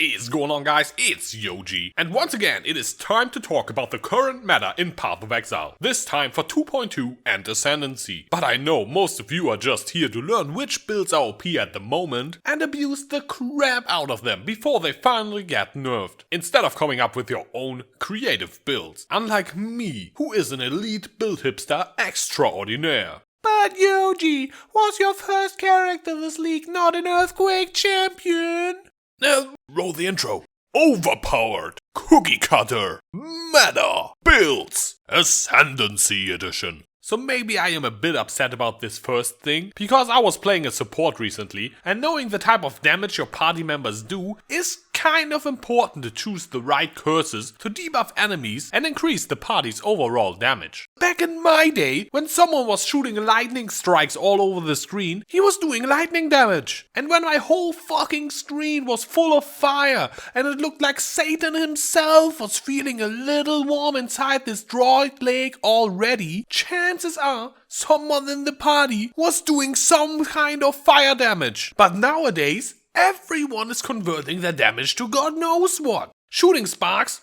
is going on, guys? It's Yoji, and once again it is time to talk about the current meta in Path of Exile, this time for 2.2 and Ascendancy. But I know most of you are just here to learn which builds are OP at the moment and abuse the crap out of them before they finally get nerfed, instead of coming up with your own creative builds, unlike me, who is an elite build hipster extraordinaire. But Yoji, was your first character this league not an Earthquake champion? Roll the intro. Overpowered, cookiecutter, meta, builds, Ascendancy edition. So maybe I am a bit upset about this first thing, because I was playing a support recently, and knowing the type of damage your party members do is kind of important to choose the right curses to debuff enemies and increase the party's overall damage. Back in my day, when someone was shooting lightning strikes all over the screen, he was doing lightning damage. And when my whole fucking screen was full of fire and it looked like Satan himself was feeling a little warm inside this droid leg already, chances are someone in the party was doing some kind of fire damage. But nowadays, everyone is converting their damage to God knows what. Shooting sparks,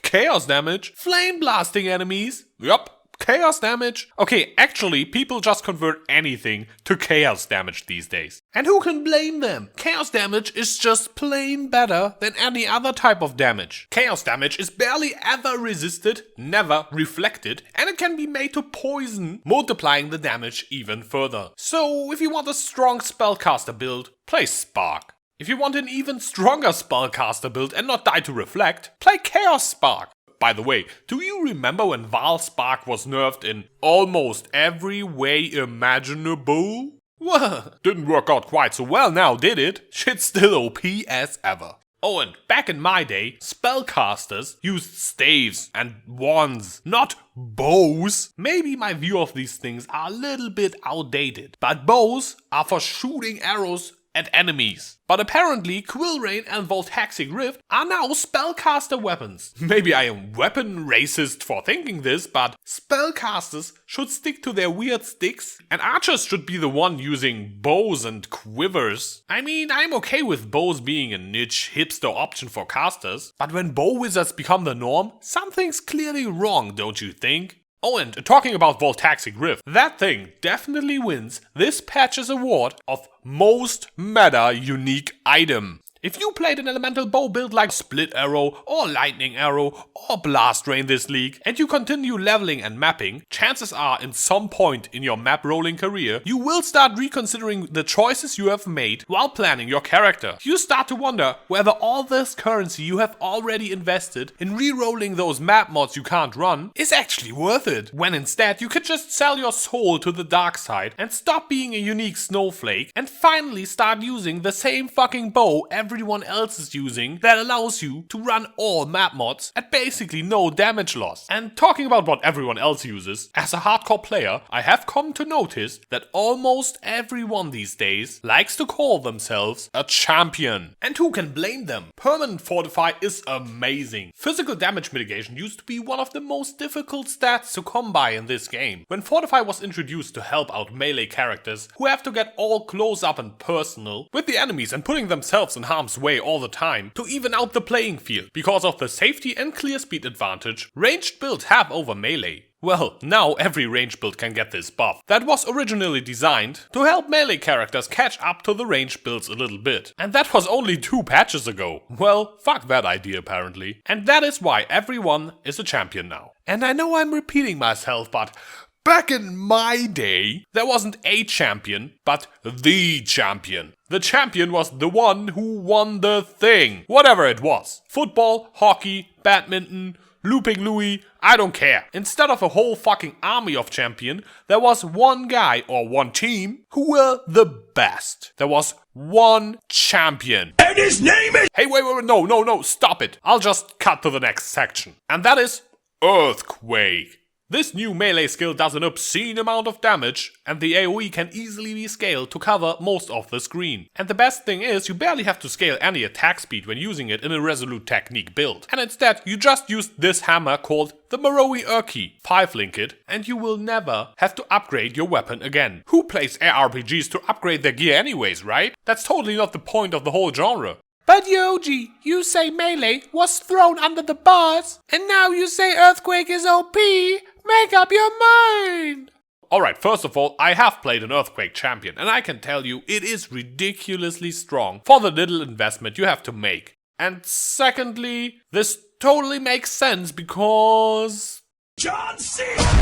chaos damage, flame blasting enemies, yup, chaos damage. Okay, actually, people just convert anything to chaos damage these days. And who can blame them? Chaos damage is just plain better than any other type of damage. Chaos damage is barely ever resisted, never reflected, and it can be made to poison, multiplying the damage even further. So, if you want a strong spellcaster build, play Spark. If you want an even stronger spellcaster build and not die to reflect, play Chaos Spark. By the way, do you remember when Vaal Spark was nerfed in almost every way imaginable? Well, didn't work out quite so well now, did it? Shit's still OP as ever. Oh, and back in my day, spellcasters used staves and wands, not bows. Maybe my view of these things are a little bit outdated, but bows are for shooting arrows at enemies. But apparently Quillrain and Voltaxic Rift are now spellcaster weapons. Maybe I am weapon racist for thinking this, but spellcasters should stick to their weird sticks and archers should be the one using bows and quivers. I mean, I'm okay with bows being a niche hipster option for casters, but when bow wizards become the norm, something's clearly wrong, don't you think? Oh, and talking about Voltaxic Rift, that thing definitely wins this patch's award of most meta unique item. If you played an elemental bow build like Split Arrow or Lightning Arrow or Blast Rain this league and you continue leveling and mapping, chances are in some point in your map rolling career, you will start reconsidering the choices you have made while planning your character. You start to wonder whether all this currency you have already invested in re-rolling those map mods you can't run is actually worth it, when instead you could just sell your soul to the dark side and stop being a unique snowflake and finally start using the same fucking bow everyone else is using that allows you to run all map mods at basically no damage loss. And talking about what everyone else uses, as a hardcore player, I have come to notice that almost everyone these days likes to call themselves a champion. And who can blame them? Permanent Fortify is amazing. Physical damage mitigation used to be one of the most difficult stats to come by in this game. When Fortify was introduced to help out melee characters who have to get all close up and personal with the enemies and putting themselves in harm's way all the time to even out the playing field because of the safety and clear speed advantage ranged builds have over melee. Well, now every range build can get this buff that was originally designed to help melee characters catch up to the range builds a little bit. And that was only 2 patches ago. Well, fuck that idea apparently. And that is why everyone is a champion now. And I know I'm repeating myself, but back in my day, there wasn't a champion, but the champion. The champion was the one who won the thing. Whatever it was. Football, hockey, badminton, Looping Louis, I don't care. Instead of a whole fucking army of champion, there was one guy or one team who were the best. There was one champion. And his name is— Hey, wait, no, stop it. I'll just cut to the next section. And that is Earthquake. This new melee skill does an obscene amount of damage, and the AoE can easily be scaled to cover most of the screen. And the best thing is, you barely have to scale any attack speed when using it in a resolute technique build. And instead, you just use this hammer called the Maroi Urki, 5-link it, and you will never have to upgrade your weapon again. Who plays ARPGs to upgrade their gear anyways, right? That's totally not the point of the whole genre. But Yoji, you say melee was thrown under the bus, and now you say Earthquake is OP. Make up your mind. Alright, first of all, I have played an Earthquake champion, and I can tell you it is ridiculously strong for the little investment you have to make. And secondly, this totally makes sense because... John Cena!